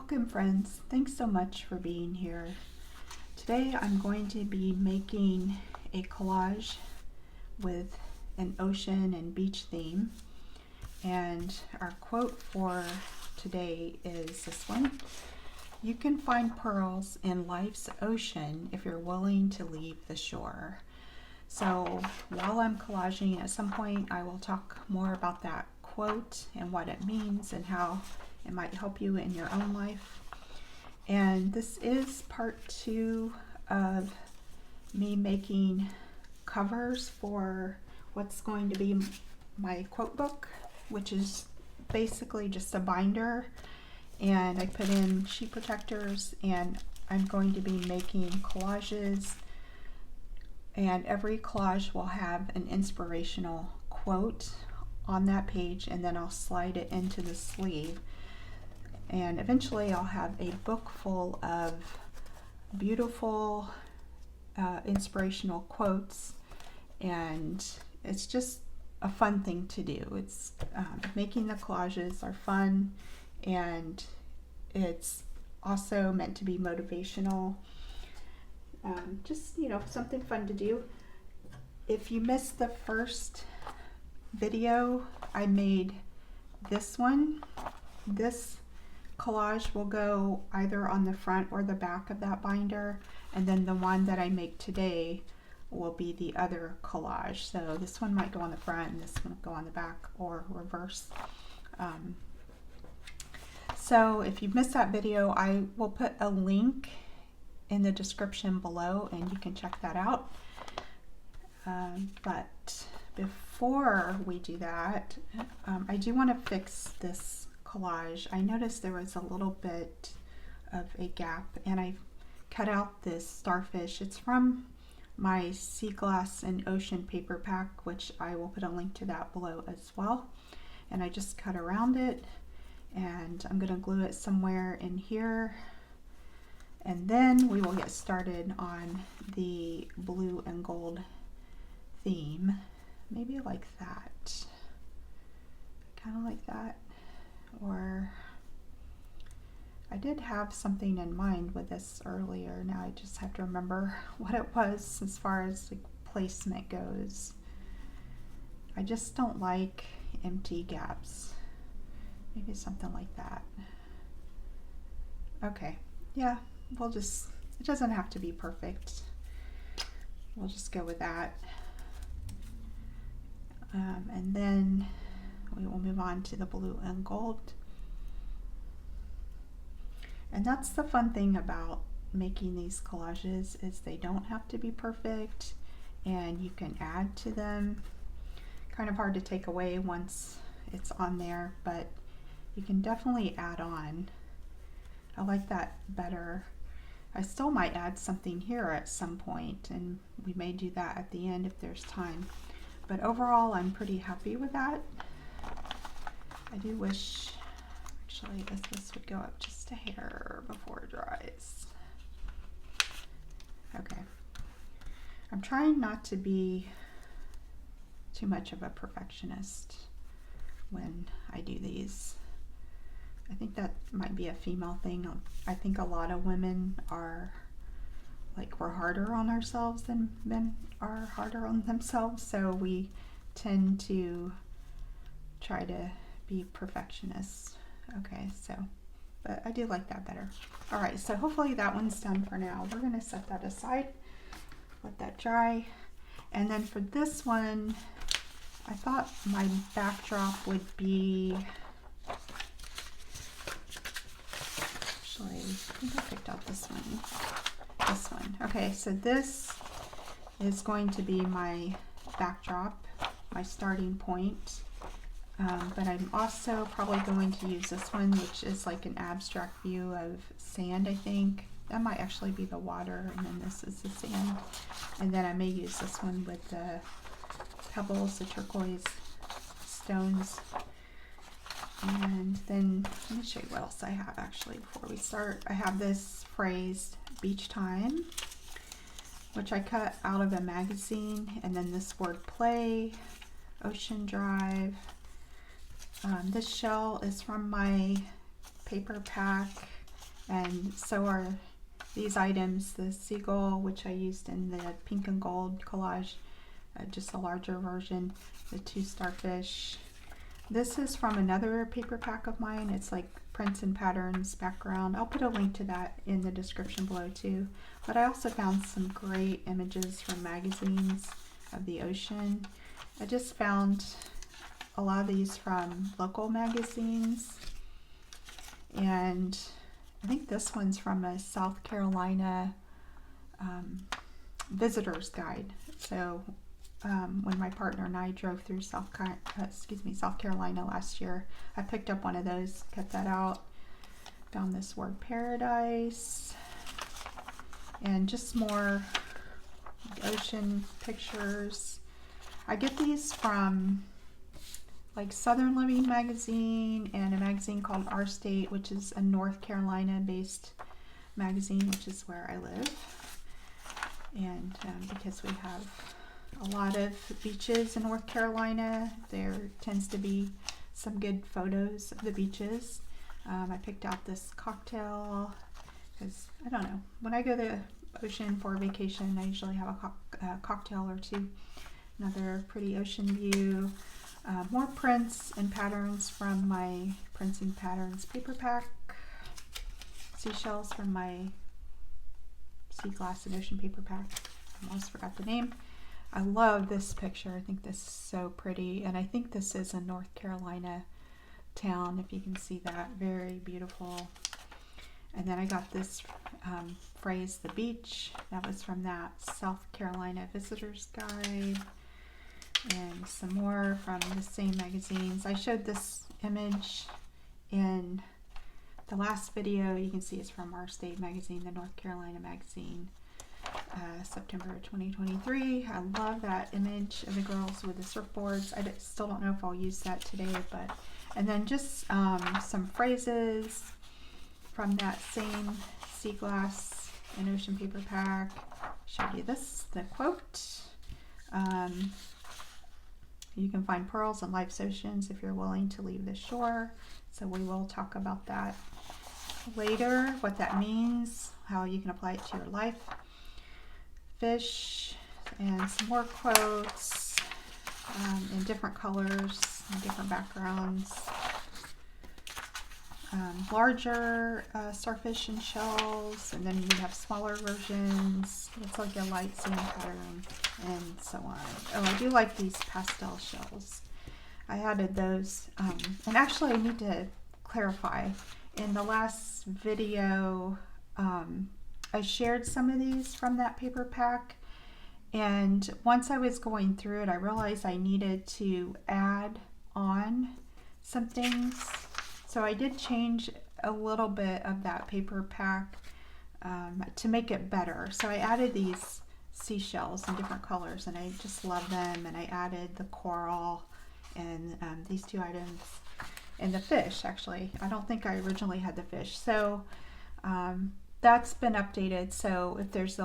Welcome friends, thanks so much for being here. Today I'm going to be making a collage with an ocean and beach theme, and our quote for today is this one: "You can find pearls in life's ocean if you're willing to leave the shore." So while I'm collaging, at some point I will talk more about that quote and what it means and how it might help you in your own life. And this is part 2 of me making covers for what's going to be my quote book, which is basically just a binder, and I put in sheet protectors, and I'm going to be making collages, and every collage will have an inspirational quote on that page, and then I'll slide it into the sleeve. And eventually I'll have a book full of beautiful inspirational quotes, and it's just a fun thing to do. It's making the collages are fun, and it's also meant to be motivational. Just, something fun to do. If you missed the first video, I made this one. This collage will go either on the front or the back of that binder, and then the one that I make today will be the other collage. So this one might go on the front and this one will go on the back, or reverse. So if you've missed that video, I will put a link in the description below and you can check that out. But before we do that, I do want to fix this collage. I noticed there was a little bit of a gap, and I cut out this starfish. It's from my sea glass and ocean paper pack, which I will put a link to that below as well. And I just cut around it, and I'm going to glue it somewhere in here, and then we will get started on the blue and gold theme. Maybe like that, kind of like that. Or I did have something in mind with this earlier. Now I just have to remember what it was as far as like placement goes. I just don't like empty gaps. Maybe something like that. Okay, yeah, it doesn't have to be perfect. We'll just go with that. And then we will move on to the blue and gold. And that's the fun thing about making these collages, is they don't have to be perfect, and you can add to them. Kind of hard to take away once it's on there, but you can definitely add on. I like that better. I still might add something here at some point, and we may do that at the end if there's time. But overall, I'm pretty happy with that. I do wish, actually, this would go up just a hair before it dries. Okay. I'm trying not to be too much of a perfectionist when I do these. I think that might be a female thing. I think a lot of women are like, we're harder on ourselves than men are harder on themselves, so we tend to try to be perfectionists. Okay, but I do like that better. All right, so hopefully that one's done for now. We're going to set that aside, let that dry. And then for this one, I thought my backdrop would be, actually, I think I picked out this one. This one. Okay, so this is going to be my backdrop, my starting point. But I'm also probably going to use this one, which is like an abstract view of sand, I think. That might actually be the water, and then this is the sand. And then I may use this one with the pebbles, the turquoise stones. And then let me show you what else I have actually before we start. I have this phrase, beach time, which I cut out of a magazine, and then this word play, ocean drive. This shell is from my paper pack. And so are these items, the seagull, which I used in the pink and gold collage, just a larger version, the 2 starfish. This is from another paper pack of mine. It's like prints and patterns background. I'll put a link to that in the description below too. But I also found some great images from magazines of the ocean. I just found a lot of these from local magazines. And I think this one's from a South Carolina visitor's guide. So when my partner and I drove through South Carolina last year, I picked up one of those, cut that out, found this word paradise, and just more ocean pictures. I get these from like Southern Living magazine and a magazine called Our State, which is a North Carolina based magazine, which is where I live. And because we have a lot of beaches in North Carolina, there tends to be some good photos of the beaches. I picked out this cocktail because, I don't know, when I go to the ocean for a vacation, I usually have a cocktail or two. Another pretty ocean view. More prints and patterns from my Prints and Patterns paper pack. Seashells from my Sea Glass and Ocean paper pack. I almost forgot the name. I love this picture. I think this is so pretty. And I think this is a North Carolina town, if you can see that. Very beautiful. And then I got this phrase, the beach. That was from that South Carolina Visitor's Guide. And some more from the same magazines. I showed this image in the last video. You can see it's from Our State magazine, the North Carolina magazine, September 2023. I love that image of the girls with the surfboards. I still don't know if I'll use that today, but and then just some phrases from that same Sea Glass and Ocean paper pack. Showed you this, the quote. You can find pearls in life's oceans if you're willing to leave the shore. So we will talk about that later, what that means, how you can apply it to your life. Fish and some more quotes in different colors and different backgrounds. Larger starfish and shells, and then we have smaller versions. It's like a light sand pattern, and so on. Oh, I do like these pastel shells. I added those, and actually I need to clarify. In the last video, I shared some of these from that paper pack, and once I was going through it, I realized I needed to add on some things. So I did change a little bit of that paper pack to make it better. So I added these seashells in different colors, and I just love them. And I added the coral and these 2 items, and the fish. Actually, I don't think I originally had the fish. So that's been updated. So if there's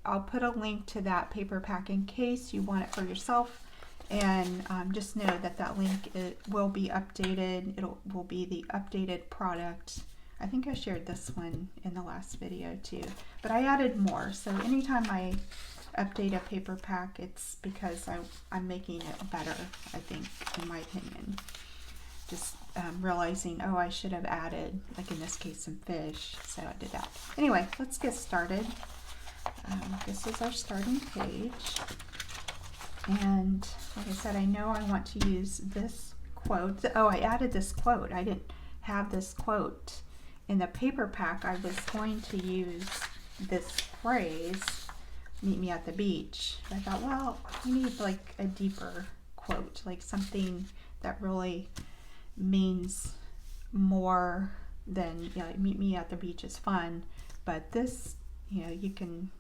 I'll put a link to that paper pack in case you want it for yourself. And just know that that link will be updated. It will be the updated product. I think I shared this one in the last video too, but I added more. So anytime I update a paper pack, it's because I'm making it better, I think, in my opinion. Just realizing, oh, I should have added, like in this case, some fish. So I did that. Anyway, let's get started. This is our starting page. And like I said, I know I want to use this quote. Oh, I added this quote. I didn't have this quote in the paper pack. I was going to use this phrase, meet me at the beach. I thought, well, you need like a deeper quote, like something that really means more than, you know, meet me at the beach is fun. But this, you know, you can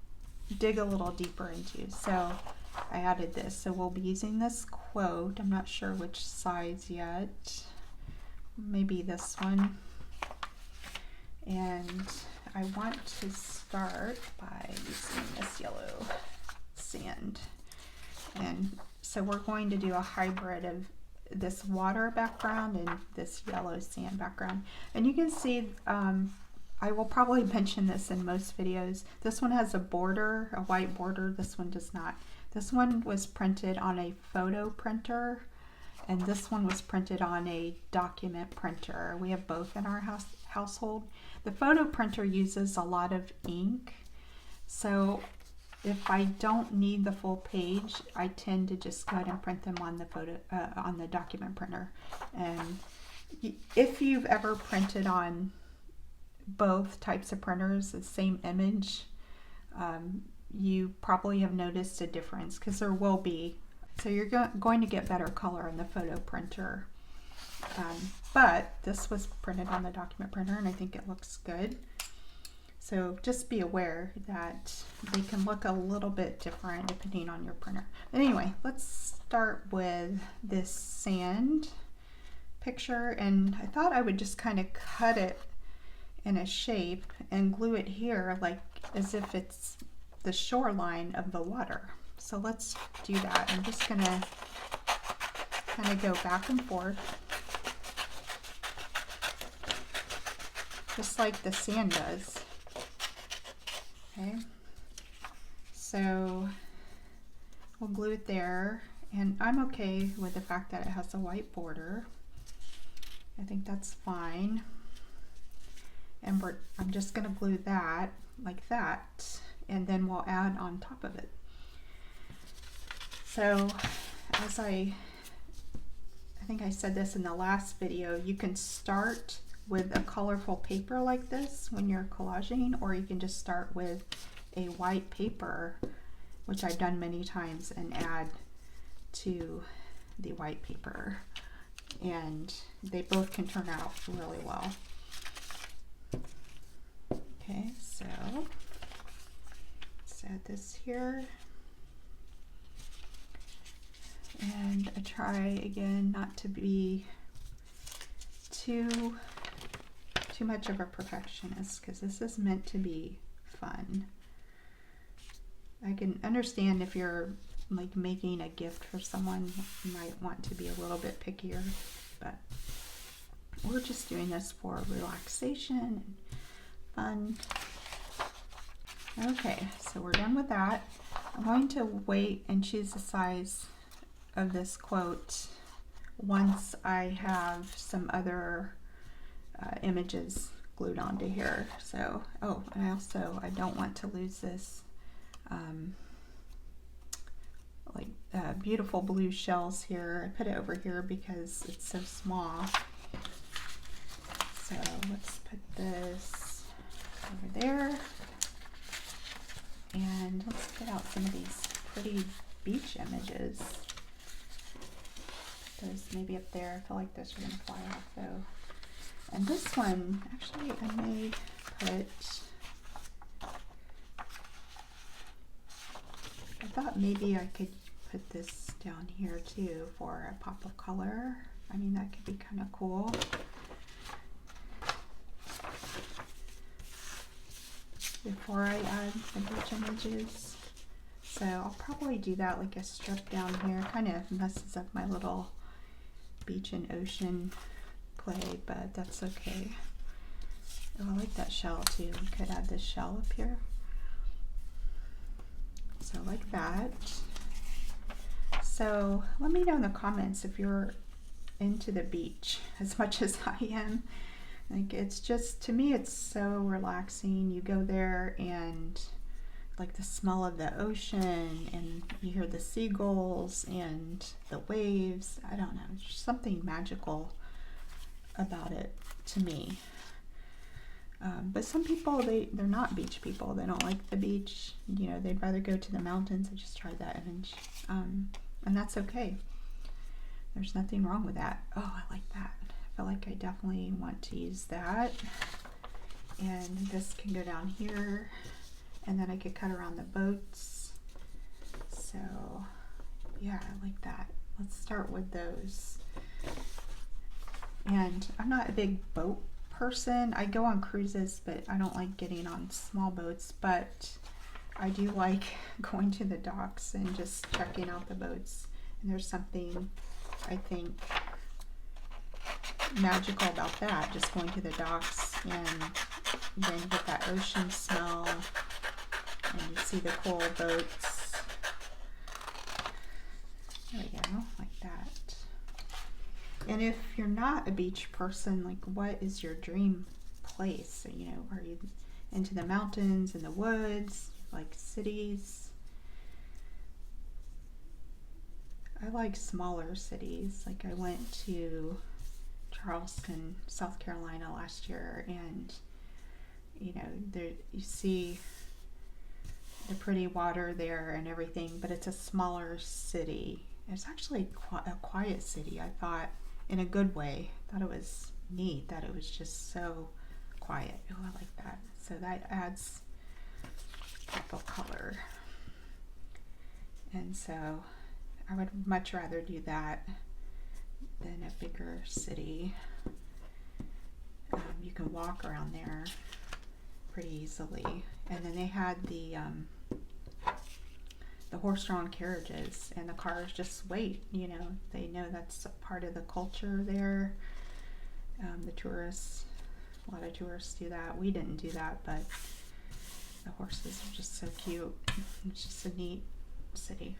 dig a little deeper into. So I added this. So we'll be using this quote. I'm not sure which size yet. Maybe this one. And I want to start by using this yellow sand. And so we're going to do a hybrid of this water background and this yellow sand background. And you can see I will probably mention this in most videos. This one has a border, a white border. This one does not. This one was printed on a photo printer, and this one was printed on a document printer. We have both in our household. The photo printer uses a lot of ink, so if I don't need the full page, I tend to just go ahead and print them on the document printer. And if you've ever printed on both types of printers, the same image, you probably have noticed a difference, because there will be. So you're going to get better color in the photo printer. But this was printed on the document printer, and I think it looks good. So just be aware that they can look a little bit different depending on your printer. But anyway, let's start with this sand picture, and I thought I would just kind of cut it in a shape and glue it here, like as if it's the shoreline of the water. So let's do that. I'm just gonna kind of go back and forth, just like the sand does. Okay, so we'll glue it there, and I'm okay with the fact that it has a white border. I think that's fine. And I'm just going to glue that like that, and then we'll add on top of it. So as I think I said this in the last video, you can start with a colorful paper like this when you're collaging, or you can just start with a white paper, which I've done many times, and add to the white paper. And they both can turn out really well. Okay, so let's add this here. And I try again not to be too much of a perfectionist, because this is meant to be fun. I can understand if you're like making a gift for someone, you might want to be a little bit pickier, but we're just doing this for relaxation and fun. Okay, so we're done with that. I'm going to wait and choose the size of this quote once I have some other images glued onto here. So, oh, and I don't want to lose this beautiful blue shells here. I put it over here because it's so small. So let's put this over there, and let's get out some of these pretty beach images. Put those maybe up there. I feel like those are going to fly off though. And this one, actually, I may put, I thought maybe I could put this down here too for a pop of color. I mean, that could be kind of cool. Before I add the beach images. So I'll probably do that, like a strip down here. Kind of messes up my little beach and ocean play, but that's okay. Oh, I like that shell too. We could add this shell up here. So like that. So let me know in the comments if you're into the beach as much as I am. Like, it's just, to me, it's so relaxing. You go there and like the smell of the ocean, and you hear the seagulls and the waves. I don't know, there's something magical about it to me. But some people, they're not beach people. They don't like the beach. You know, they'd rather go to the mountains. I just tried that image. And that's okay. There's nothing wrong with that. Oh, I like that. I feel like I definitely want to use that. And this can go down here. And then I could cut around the boats. So, yeah, I like that. Let's start with those. And I'm not a big boat person. I go on cruises, but I don't like getting on small boats. But I do like going to the docks and just checking out the boats. And there's something, I think, magical about that. Just going to the docks and then you get that ocean smell, and you see the cool boats. There we go, like that. And if you're not a beach person, like, what is your dream place? You know, are you into the mountains and the woods, like cities? I like smaller cities. Like, I went to Charleston, South Carolina last year, and you know, there you see the pretty water there and everything, but it's a smaller city. It's actually a quiet city, I thought, in a good way. I thought it was neat that it was just so quiet. Oh, I like that. So that adds pop of color. And so I would much rather do that than a bigger city. You can walk around there pretty easily. And then they had the horse-drawn carriages, and the cars just wait. You know, they know that's a part of the culture there. The tourists, a lot of tourists do that. We didn't do that, but the horses are just so cute. It's just a neat city.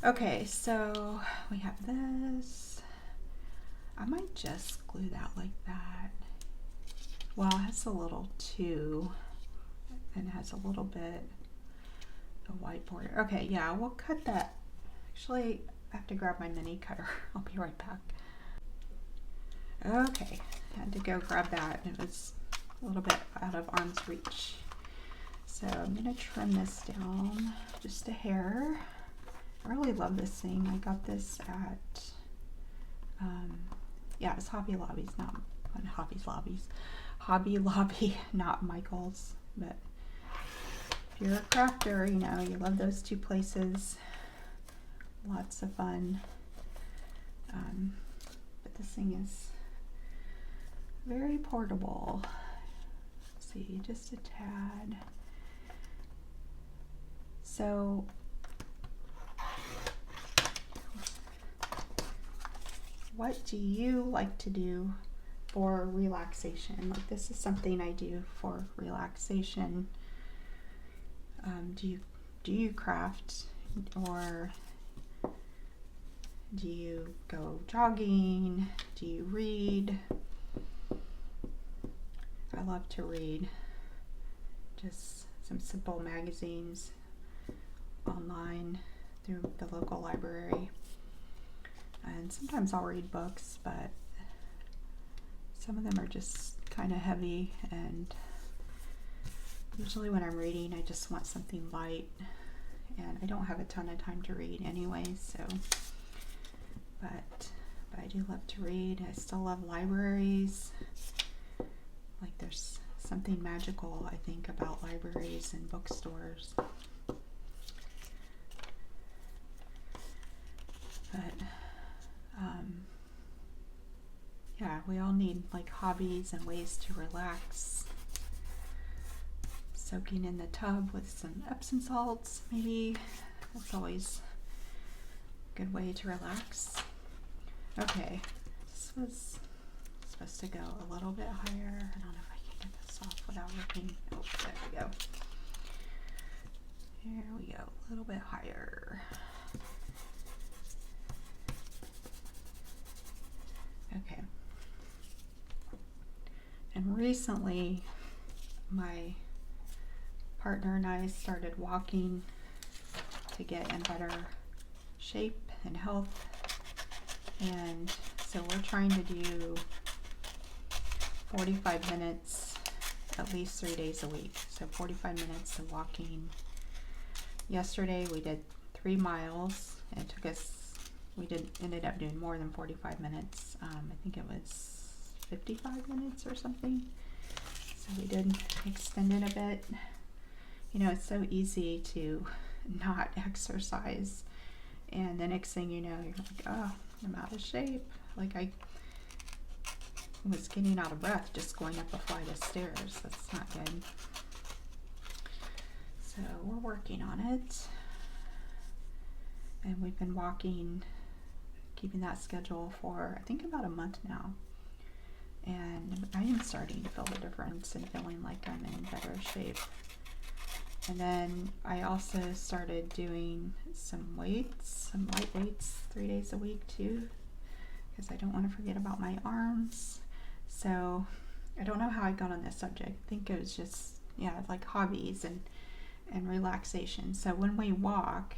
Okay, so we have this. I might just glue that like that. Well, it has a little too, and it has a little bit of white border. Okay, yeah, we'll cut that. Actually, I have to grab my mini cutter. I'll be right back. Okay, had to go grab that. It was a little bit out of arm's reach. So I'm gonna trim this down just a hair. I really love this thing. I got this at, yeah, it's Hobby Lobby's, not Hobby Lobby, not Michael's. But if you're a crafter, you know, you love those two places. Lots of fun. But this thing is very portable. Let's see, just a tad. So what do you like to do for relaxation? Like, this is something I do for relaxation. Do you craft, or do you go jogging? Do you read? I love to read. Just some simple magazines online through the local library. And sometimes I'll read books, but some of them are just kind of heavy, and usually when I'm reading, I just want something light, and I don't have a ton of time to read anyway, so, but I do love to read. I still love libraries. Like, there's something magical, I think, about libraries and bookstores. But yeah, we all need like hobbies and ways to relax. Soaking in the tub with some Epsom salts, maybe. That's always a good way to relax. Okay, this was supposed to go a little bit higher. I don't know if I can get this off without ripping. Oh, there we go. Here we go, a little bit higher. Okay. And recently, my partner and I started walking to get in better shape and health. And so we're trying to do 45 minutes at least 3 days a week. So 45 minutes of walking. Yesterday we did 3 miles, and it took us, ended up doing more than 45 minutes. I think it was 55 minutes or something. So we did extend it a bit. You know, it's so easy to not exercise, and the next thing you know, you're like, oh, I'm out of shape. Like, I was getting out of breath just going up a flight of stairs. That's not good. So we're working on it, and we've been walking, keeping that schedule for I think about a month now. and I am starting to feel the difference and feeling like I'm in better shape. And then I also started doing some weights, some light weights 3 days a week too, because I don't want to forget about my arms. So I don't know how I got on this subject. I think it was just, yeah, like hobbies and relaxation. So when we walk,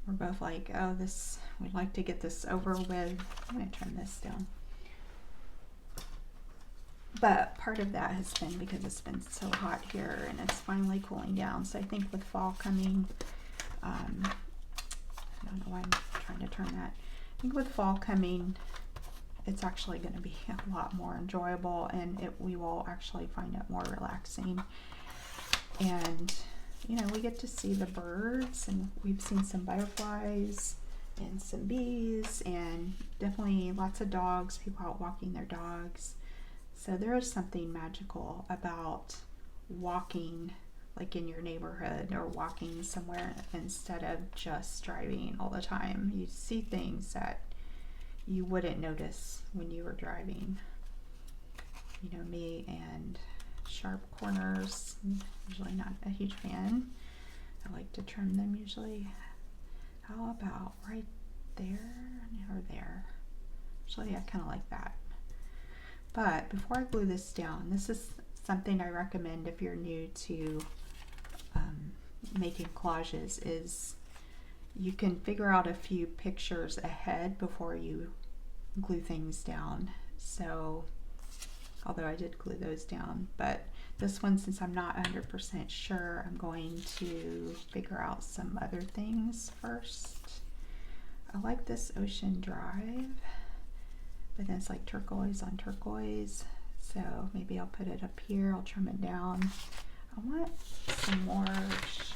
we're both like, oh, we'd like to get this over with. I'm going to turn this down. But part of that has been because it's been so hot here and it's finally cooling down. So I think with fall coming, I don't know why I'm trying to turn that. I think with fall coming, it's actually going to be a lot more enjoyable, and we will actually find it more relaxing. And you know, we get to see the birds, and we've seen some butterflies and some bees, and definitely lots of dogs, people out walking their dogs. So there is something magical about walking like in your neighborhood or walking somewhere instead of just driving all the time. You see things that you wouldn't notice when you were driving. You know me and sharp corners, usually not a huge fan. I like to trim them usually. How about right there or there? Actually, I kind of like that. But before I glue this down, this is something I recommend if you're new to making collages, is you can figure out a few pictures ahead before you glue things down. So, although I did glue those down, but this one, since I'm not 100% sure, I'm going to figure out some other things first. I like this Ocean Drive, but then it's like turquoise on turquoise, so maybe I'll put it up here. I'll trim it down. I want some more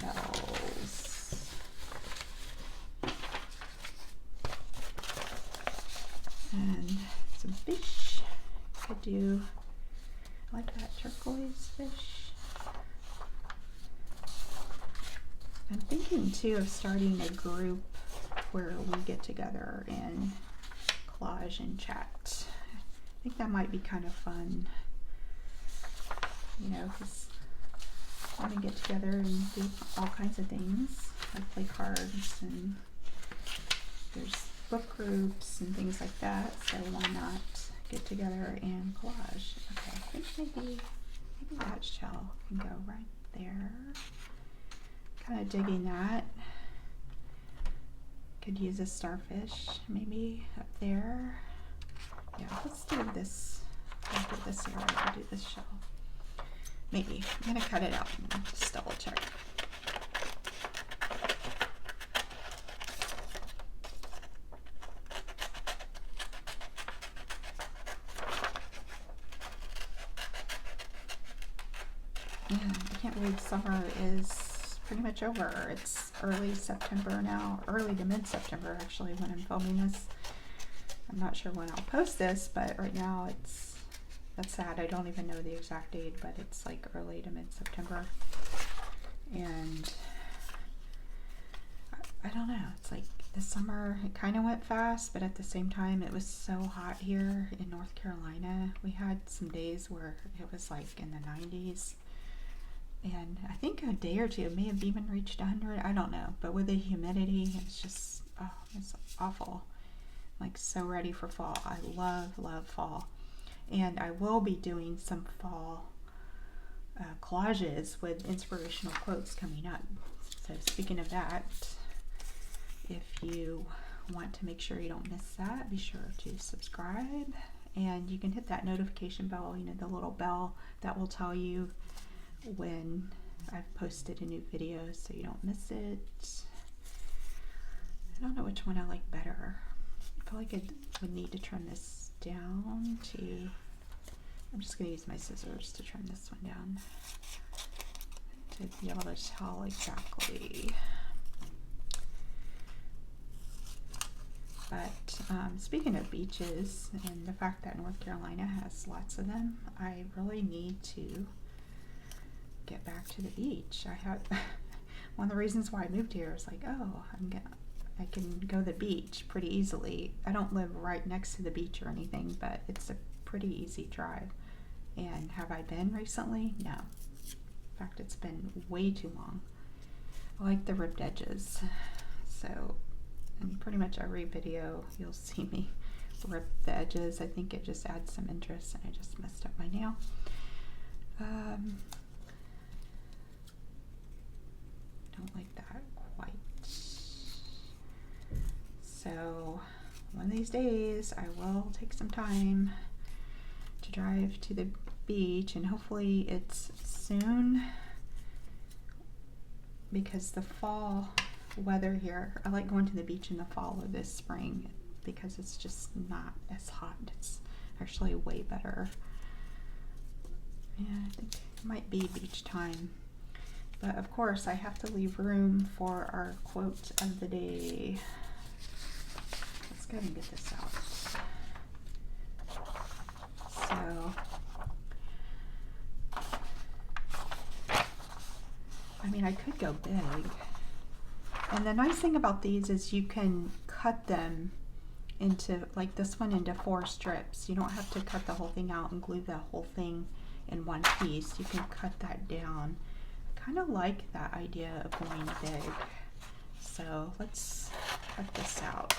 shells. And some fish. Could do, I like that turquoise fish. I'm thinking too of starting a group where we get together and collage and chat. I think that might be kind of fun. You know, because I want to get together and do all kinds of things, like play cards, and there's book groups and things like that, so why not get together and collage? Okay, I think maybe that shell can go right there. Kind of digging that. Could use a starfish maybe up there. Yeah, let's do this. I'll do this area. I'll do this shell. Maybe. I'm gonna cut it out and just double check. Yeah, I can't believe summer is pretty much over. It's early September now, early to mid-September actually when I'm filming this. I'm not sure when I'll post this, but right now that's sad. I don't even know the exact date, but it's like early to mid-September. And I don't know, it's like the summer, it kind of went fast, but at the same time it was so hot here in North Carolina. We had some days where it was like in the 90s. And I think a day or two it may have even reached 100. I don't know. But with the humidity, it's just, oh, it's awful. Like so ready for fall. I love fall. And I will be doing some fall collages with inspirational quotes coming up. So speaking of that, if you want to make sure you don't miss that, be sure to subscribe. And you can hit that notification bell, you know, the little bell that will tell you when I've posted a new video so you don't miss it. I don't know which one I like better. I feel like I would need to trim this down to, I'm just going to use my scissors to trim this one down to be able to tell exactly. But speaking of beaches and the fact that North Carolina has lots of them, I really need to get back to the beach. I had one of the reasons why I moved here is like, oh, I can go to the beach pretty easily. I don't live right next to the beach or anything, but it's a pretty easy drive. And have I been recently? No. In fact, it's been way too long. I like the ribbed edges. So in pretty much every video you'll see me rip the edges. I think it just adds some interest, and I just messed up my nail. Don't like that quite. So one of these days I will take some time to drive to the beach, and hopefully it's soon, because the fall weather here, I like going to the beach in the fall or this spring because it's just not as hot. It's actually way better. Yeah, I think it might be beach time. But of course I have to leave room for our quote of the day. Let's go ahead and get this out. So, I mean, I could go big. And the nice thing about these is you can cut them into, like this one, into 4 strips. You don't have to cut the whole thing out and glue the whole thing in one piece. You can cut that down. I kind of like that idea of going big. So let's cut this out.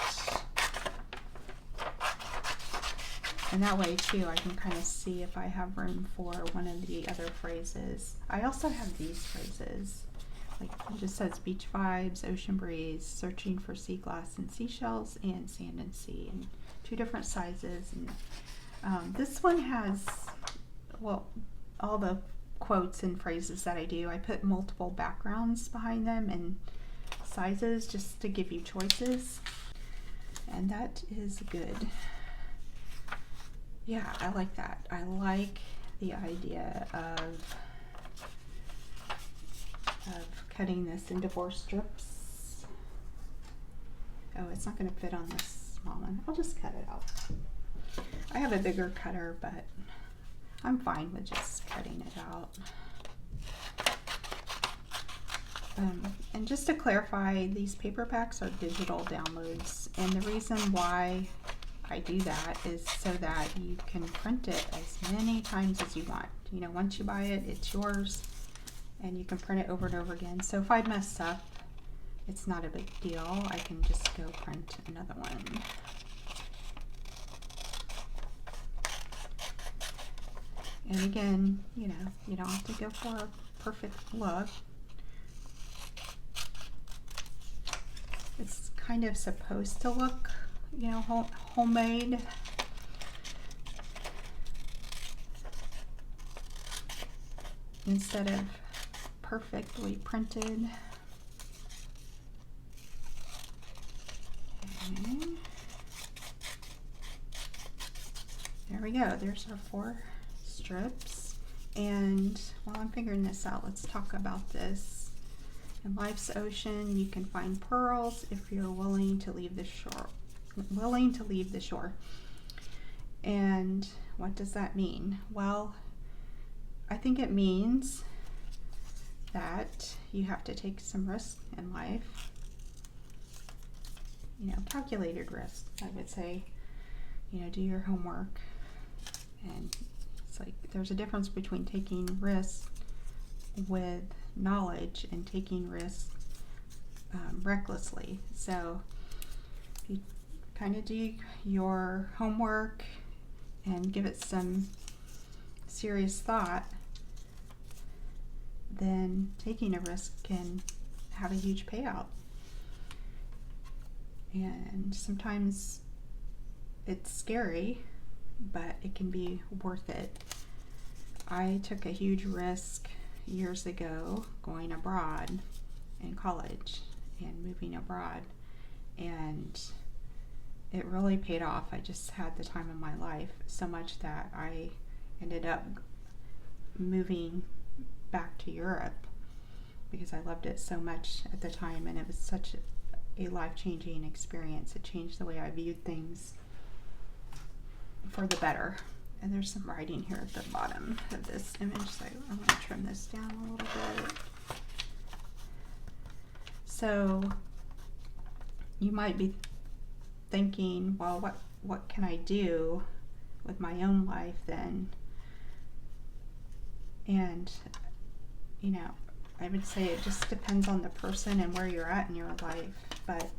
And that way too, I can kind of see if I have room for one of the other phrases. I also have these phrases. Like it just says beach vibes, ocean breeze, searching for sea glass and seashells, and sand and sea, and 2 different sizes. And this one has, well, all the quotes and phrases that I do, I put multiple backgrounds behind them and sizes just to give you choices. And that is good. Yeah, I like that. I like the idea of cutting this into 4 strips. Oh, it's not going to fit on this small one. I'll just cut it out. I have a bigger cutter, but I'm fine with just cutting it out. And just to clarify, these paper packs are digital downloads, and the reason why I do that is so that you can print it as many times as you want. You know, once you buy it, it's yours, and you can print it over and over again. So if I mess up, it's not a big deal. I can just go print another one. And again, you know, you don't have to go for a perfect look. It's kind of supposed to look, you know, homemade. Instead of perfectly printed. Okay. There we go. There's our 4 strips. And while I'm figuring this out, let's talk about this. In life's ocean, you can find pearls if you're willing to leave the shore. And what does that mean? Well, I think it means that you have to take some risk in life. You know, calculated risk, I would say. You know, do your homework. And it's like there's a difference between taking risks with knowledge and taking risks recklessly. So you kind of do your homework and give it some serious thought, then taking a risk can have a huge payout. And sometimes it's scary, but it can be worth it. I took a huge risk years ago going abroad in college and moving abroad, and it really paid off. I just had the time of my life, so much that I ended up moving back to Europe because I loved it so much at the time, and it was such a life-changing experience. It changed the way I viewed things for the better. And there's some writing here at the bottom of this image, so I'm going to trim this down a little bit. So you might be thinking, well, what can I do with my own life, then, and you know, I would say it just depends on the person and where you're at in your life, but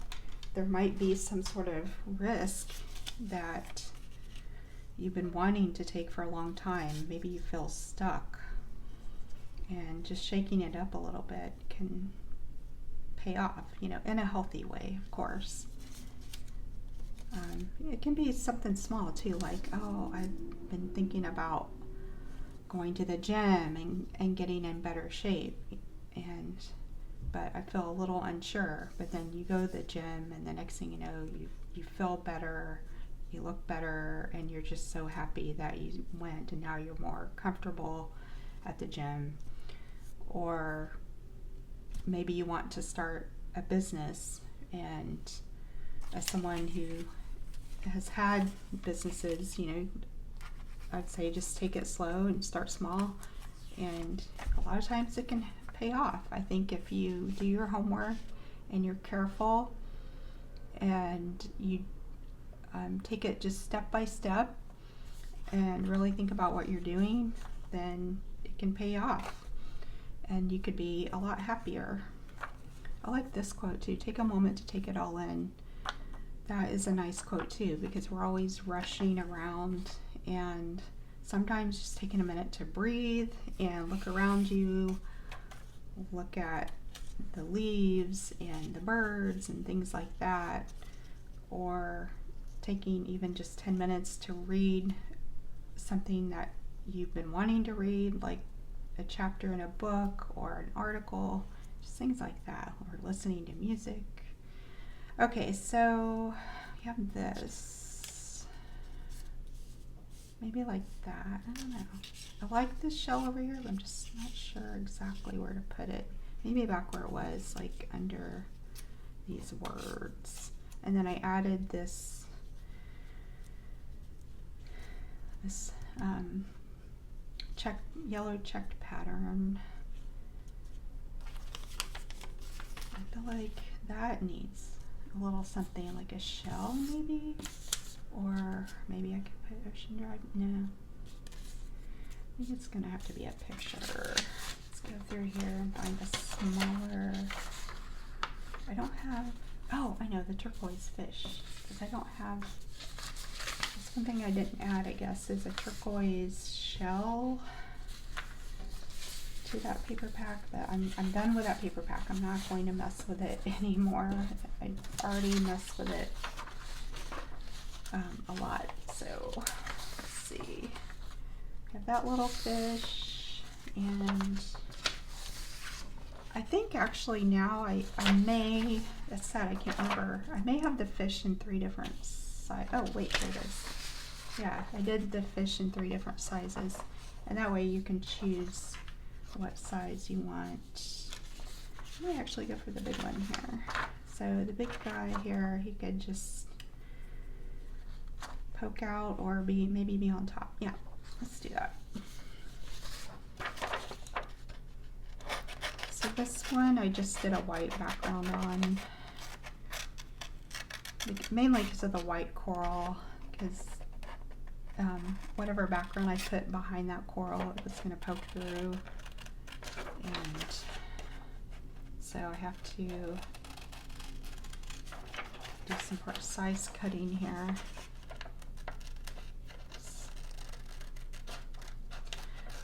there might be some sort of risk that you've been wanting to take for a long time. Maybe you feel stuck, and just shaking it up a little bit can pay off, you know, in a healthy way, of course. It can be something small too, like, oh, I've been thinking about going to the gym and getting in better shape, but I feel a little unsure. But then you go to the gym, and the next thing you know, you feel better, you look better, and you're just so happy that you went, and now you're more comfortable at the gym. Or maybe you want to start a business, and as someone who has had businesses, you know, I'd say just take it slow and start small, and a lot of times it can pay off. I think if you do your homework and you're careful and you take it just step by step and really think about what you're doing, then it can pay off and you could be a lot happier. I like this quote too. Take a moment to take it all in. That is a nice quote too, because we're always rushing around, and sometimes just taking a minute to breathe and look around you, look at the leaves and the birds and things like that, or taking even just 10 minutes to read something that you've been wanting to read, like a chapter in a book or an article, just things like that, or listening to music. Okay, so we have this, maybe like that, I don't know. I like this shell over here, but I'm just not sure exactly where to put it. Maybe back where it was, like under these words. And then I added this yellow checked pattern. I feel like that needs a little something like a shell, maybe, or maybe I could put ocean drive. No, I think it's gonna have to be a picture. Let's go through here and find a smaller. I don't have. Oh, I know, the turquoise fish, because I don't have. Something I didn't add, I guess, is a turquoise shell to that paper pack, but I'm done with that paper pack. I'm not going to mess with it anymore. I already messed with it a lot. So let's see. I have that little fish, and I think actually now I may, that's sad, I can't remember. I may have the fish in 3 different sizes. Oh wait, there it is. Yeah, I did the fish in 3 different sizes, and that way you can choose what size you want. I might actually go for the big one here. So the big guy here, he could just poke out or maybe be on top. Yeah, let's do that. So this one I just did a white background on, mainly because of the white coral, because whatever background I put behind that coral, it was going to poke through, and so I have to do some precise cutting here.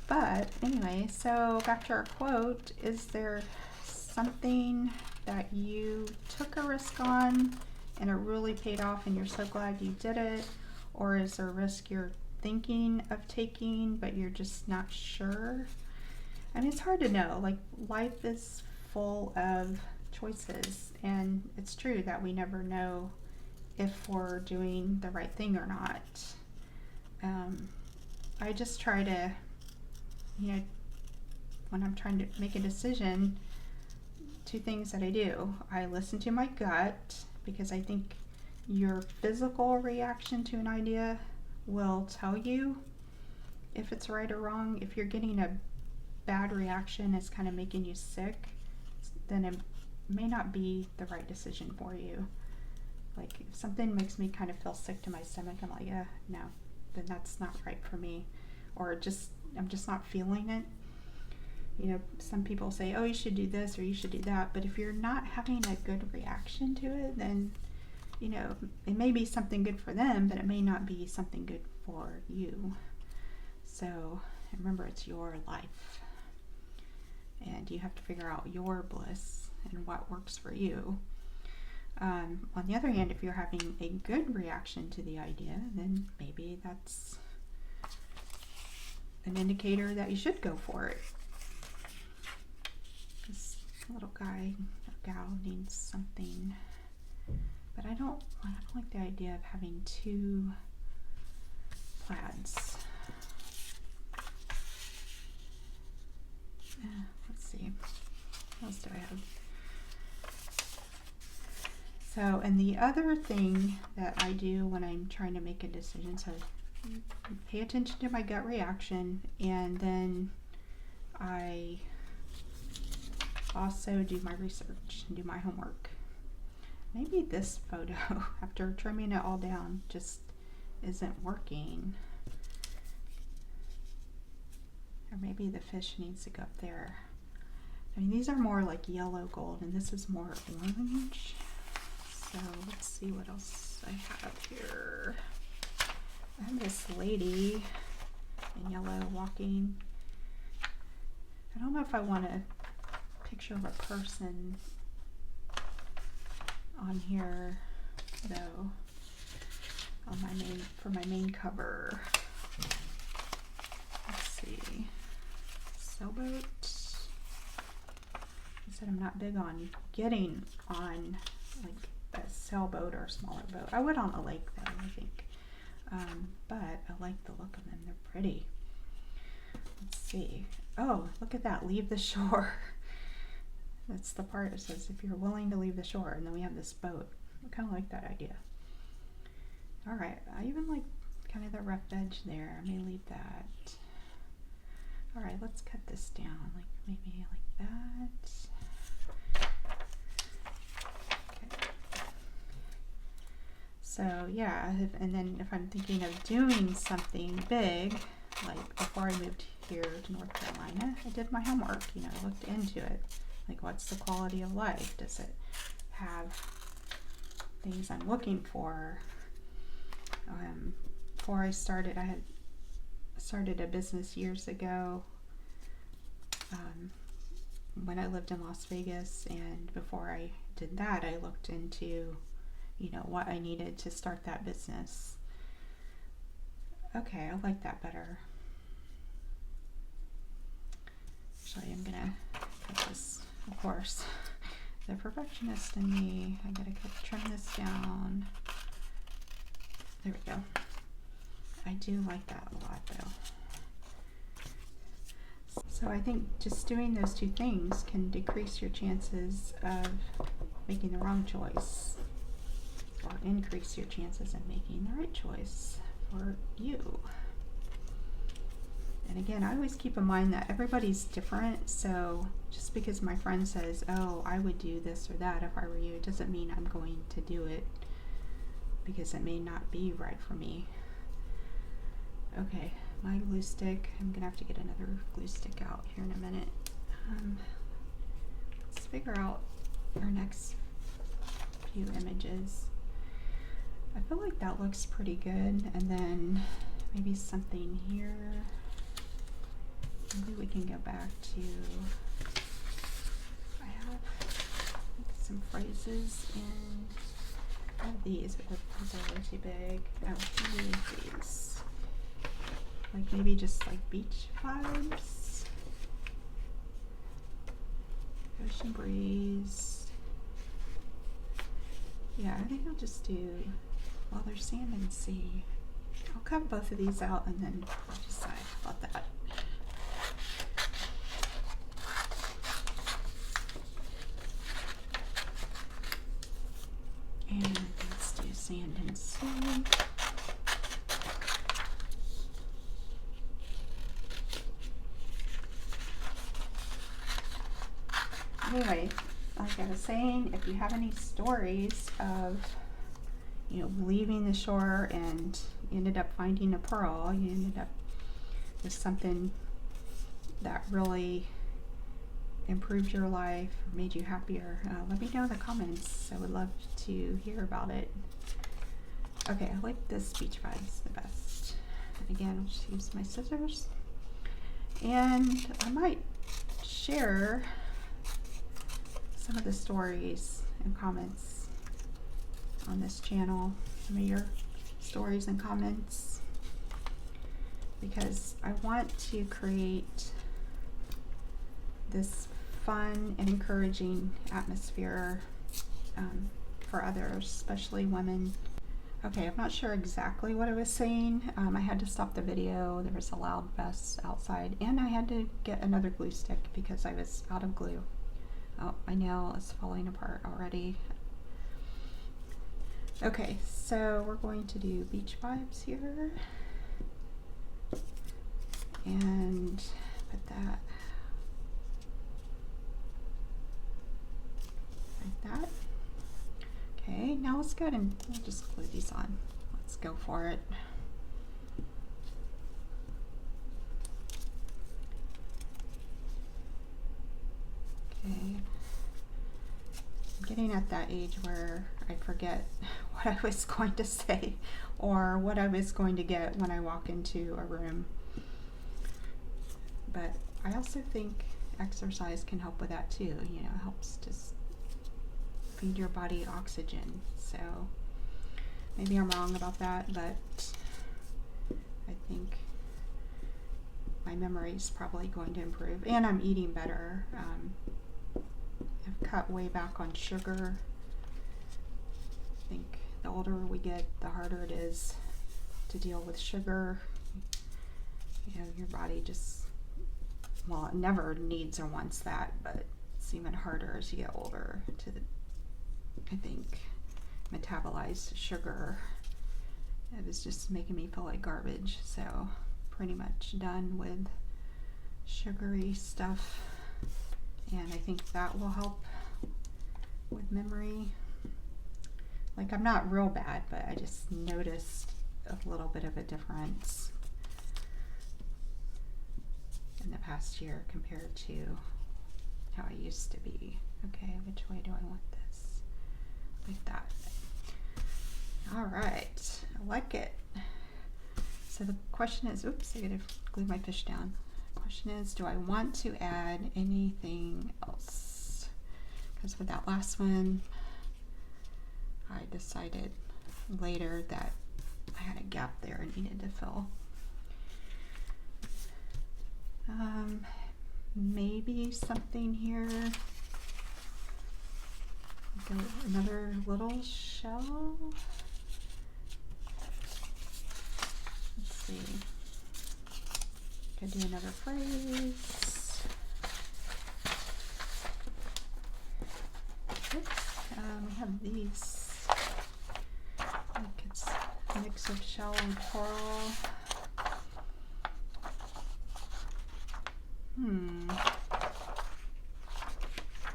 But anyway, so back to our quote, is there something that you took a risk on and it really paid off and you're so glad you did it? Or is there a risk you're thinking of taking but you're just not sure? I mean, it's hard to know. Like, life is full of choices, and it's true that we never know if we're doing the right thing or not. I just try to, you know, when I'm trying to make a decision, 2 things that I do. I listen to my gut, because I think your physical reaction to an idea will tell you if it's right or wrong. If you're getting a bad reaction, it's kind of making you sick, then it may not be the right decision for you. Like, if something makes me kind of feel sick to my stomach, I'm like, no, then that's not right for me, or I'm just not feeling it. You know, some people say, oh, you should do this or you should do that, but if you're not having a good reaction to it, then, you know, it may be something good for them, but it may not be something good for you. So remember, it's your life, and you have to figure out your bliss and what works for you. On the other hand, if you're having a good reaction to the idea, then maybe that's an indicator that you should go for it. This little guy or gal needs something, but I don't like the idea of having two plaids. Let's see, what else do I have? So, and the other thing that I do when I'm trying to make a decision, so pay attention to my gut reaction, and then I also do my research and do my homework. Maybe this photo, after trimming it all down, just isn't working. Or maybe the fish needs to go up there. I mean, these are more like yellow gold, and this is more orange. So let's see what else I have here. I have this lady in yellow walking. I don't know if I want a picture of a person on here though, on for my main cover. Let's see. Sailboat. I said I'm not big on getting on like a sailboat or a smaller boat. I would on a lake though, I think. But I like the look of them. They're pretty. Let's see. Oh, look at that. Leave the shore. That's the part that says if you're willing to leave the shore, and then we have this boat. I kind of like that idea. All right. I even like kind of the rough edge there. I may leave that. All right. Let's cut this down. Like maybe like that. So yeah, and then if I'm thinking of doing something big, like before I moved here to North Carolina, I did my homework, you know, looked into it. Like, what's the quality of life? Does it have things I'm looking for? Before I started, I had started a business years ago when I lived in Las Vegas, and before I did that, I looked into, you know, what I needed to start that business. Okay, I like that better. Actually, I'm gonna cut this, of course. The perfectionist in me, I gotta trim this down. There we go. I do like that a lot though. So I think just doing those two things can decrease your chances of making the wrong choice, or increase your chances of making the right choice for you. And again, I always keep in mind that everybody's different, so just because my friend says, oh, I would do this or that if I were you, it doesn't mean I'm going to do it, because it may not be right for me. Okay, my glue stick, I'm gonna have to get another glue stick out here in a minute. Let's figure out our next few images. I feel like that looks pretty good, and then maybe something here. Maybe we can go back to, I have some phrases in, I have these, but these are way too big. Oh, these. Like maybe just like beach vibes. Ocean breeze. Yeah, I think I'll just do, well, there's sand and sea. I'll cut both of these out and then I'll decide about that. And let's do sand and sea. Anyway, like I was saying, if you have any stories of, you know, leaving the shore and ended up finding a pearl. You ended up with something that really improved your life, made you happier. Let me know in the comments. I would love to hear about it. Okay, I like this beach vibes the best. Again, I'll just use my scissors. And I might share some of the stories and comments on this channel, some of your stories and comments, because I want to create this fun and encouraging atmosphere for others, especially women. Okay, I'm not sure exactly what I was saying. I had to stop the video. There was a loud bus outside, and I had to get another glue stick because I was out of glue. Oh, my nail is falling apart already. Okay, so we're going to do beach vibes here. And put that like that. Okay, now let's go ahead and we'll just glue these on. Let's go for it. Okay. I'm getting at that age where I forget what I was going to say or what I was going to get when I walk into a room. But I also think exercise can help with that too. You know, it helps just feed your body oxygen. So maybe I'm wrong about that, but I think my memory is probably going to improve, and I'm eating better. I've cut way back on sugar. I think the older we get, the harder it is to deal with sugar. You know, your body just, well, it never needs or wants that, but it's even harder as you get older to, I think, metabolize sugar. It was just making me feel like garbage, so pretty much done with sugary stuff, and I think that will help with memory. Like, I'm not real bad, but I just noticed a little bit of a difference in the past year compared to how I used to be. Okay, which way do I want this? Like that. All right, I like it. So the question is, oops, I gotta glue my fish down. The question is, do I want to add anything else? Because with that last one, I decided later that I had a gap there and needed to fill. Maybe something here. Another little shell. Let's see. Could do another phrase. Oops. We have these. I think it's a mix of shell and coral.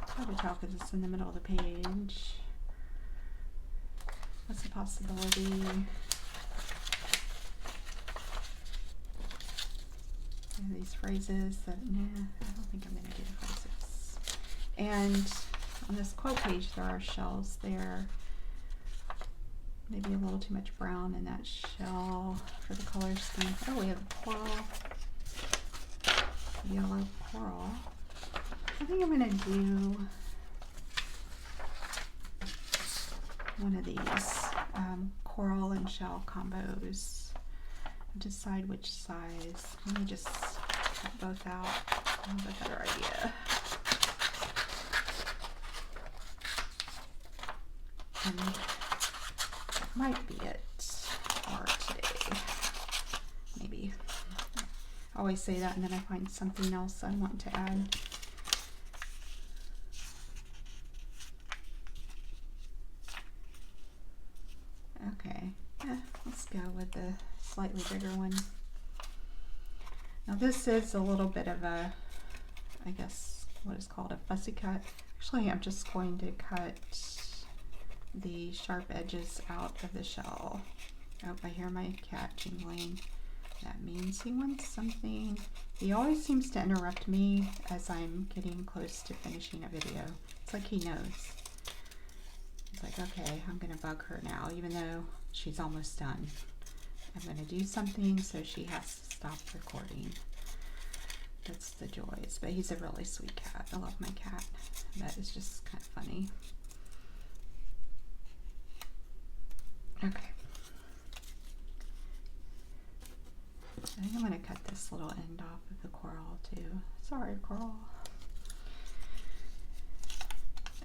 Hard to tell because it's in the middle of the page. What's the possibility? These phrases that, nah, I don't think I'm going to do the phrases. And on this quote page, there are shells there. Maybe a little too much brown in that shell for the color scheme. Oh, we have coral. Yellow coral. I think I'm going to do one of these coral and shell combos. Decide which size. Let me just cut both out. I have a better idea. And that might be it for today. Maybe. I always say that and then I find something else I want to add. Okay, let's go with the slightly bigger one. Now this is a little bit of a, I guess, what is called a fussy cut. Actually, I'm just going to cut the sharp edges out of the shell. Oh, I hear my cat jingling. That means he wants something. He always seems to interrupt me as I'm getting close to finishing a video. It's like he knows. It's like, okay, I'm gonna bug her now, even though she's almost done. I'm gonna do something, so she has to stop recording. That's the joys. But he's a really sweet cat. I love my cat. That is just kind of funny. Okay. I think I'm going to cut this little end off of the coral too. Sorry, coral.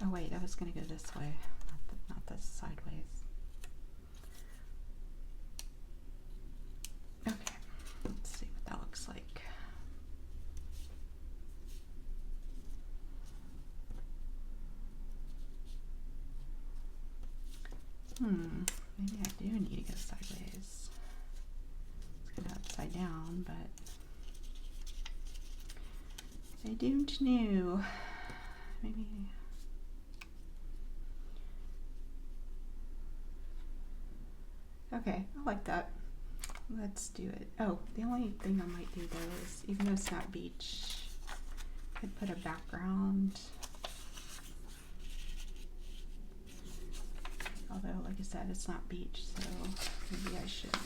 Oh wait, I was going to go this way, not this sideways. Okay, let's see what that looks like. Maybe I do need to go sideways. It's kind of upside down, but I don't know. Maybe. Okay, I like that. Let's do it. Oh, the only thing I might do though is, even though it's not beach, I could put a background. Although, like I said, it's not beach, so maybe I shouldn't.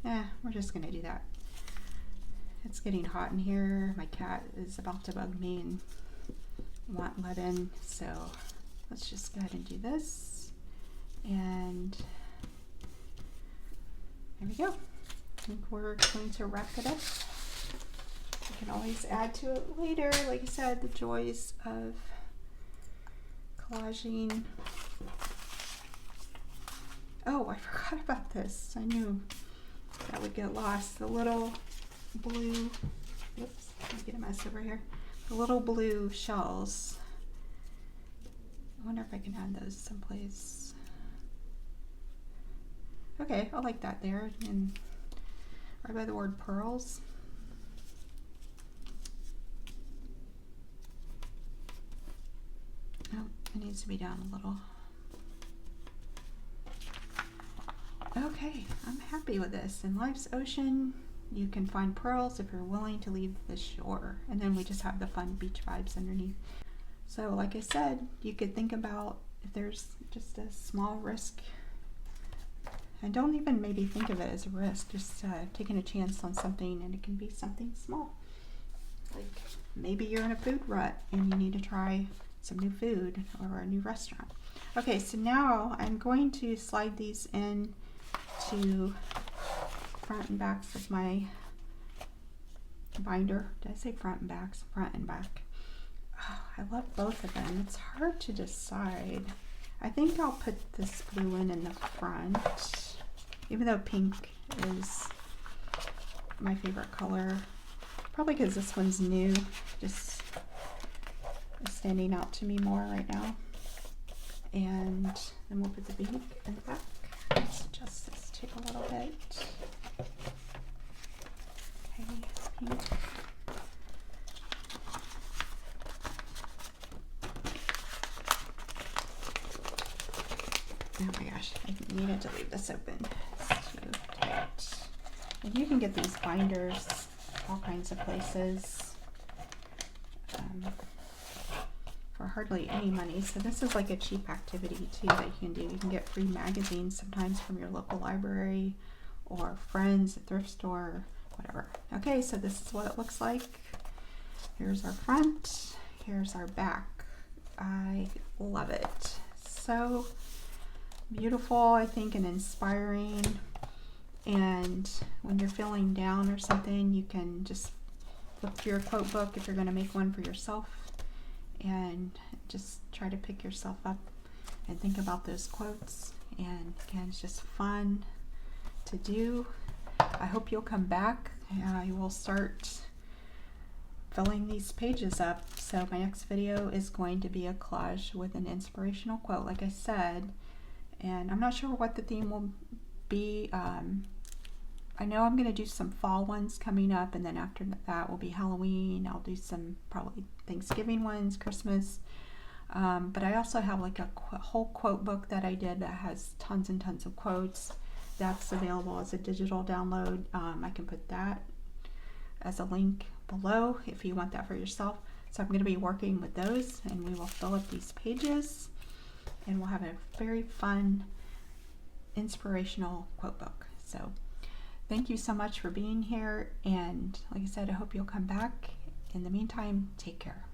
Yeah, we're just gonna do that. It's getting hot in here. My cat is about to bug me and want let in, so let's just go ahead and do this. And there we go. I think we're going to wrap it up. We can always add to it later. Like I said, the joys of collaging. Oh, I forgot about this. I knew that would get lost. The little blue, whoops, let me get a mess over here. The little blue shells. I wonder if I can add those someplace. Okay, I like that there, and right by the word pearls. Oh, it needs to be down a little. Okay, I'm happy with this. In life's ocean, you can find pearls if you're willing to leave the shore. And then we just have the fun beach vibes underneath. So like I said, you could think about if there's just a small risk, and don't even maybe think of it as a risk, just taking a chance on something, and it can be something small. Like maybe you're in a food rut and you need to try some new food or a new restaurant. Okay, so now I'm going to slide these in to front and backs of my binder. Did I say front and backs? Front and back. Oh, I love both of them. It's hard to decide. I think I'll put this blue in the front, even though pink is my favorite color. Probably because this one's new, just is standing out to me more right now. And then we'll put the pink in the back. Let's adjust this tape a little bit. Okay, pink. Oh my gosh, I needed to leave this open. It's too tight. And you can get these binders all kinds of places for hardly any money. So this is like a cheap activity too that you can do. You can get free magazines sometimes from your local library or friends at thrift store, whatever. Okay, so this is what it looks like. Here's our front, here's our back. I love it. So beautiful, I think, and inspiring. And when you're feeling down or something, you can just flip to your quote book if you're going to make one for yourself, and just try to pick yourself up and think about those quotes. And again, it's just fun to do. I hope you'll come back. I will start filling these pages up. So my next video is going to be a collage with an inspirational quote, like I said. And I'm not sure what the theme will be. I know I'm going to do some fall ones coming up, and then after that will be Halloween. I'll do some probably Thanksgiving ones, Christmas. But I also have like a whole quote book that I did that has tons and tons of quotes. That's available as a digital download. I can put that as a link below if you want that for yourself. So I'm going to be working with those, and we will fill up these pages, and we'll have a very fun inspirational quote book. So thank you so much for being here, and like I said, I hope you'll come back. In the meantime, take care.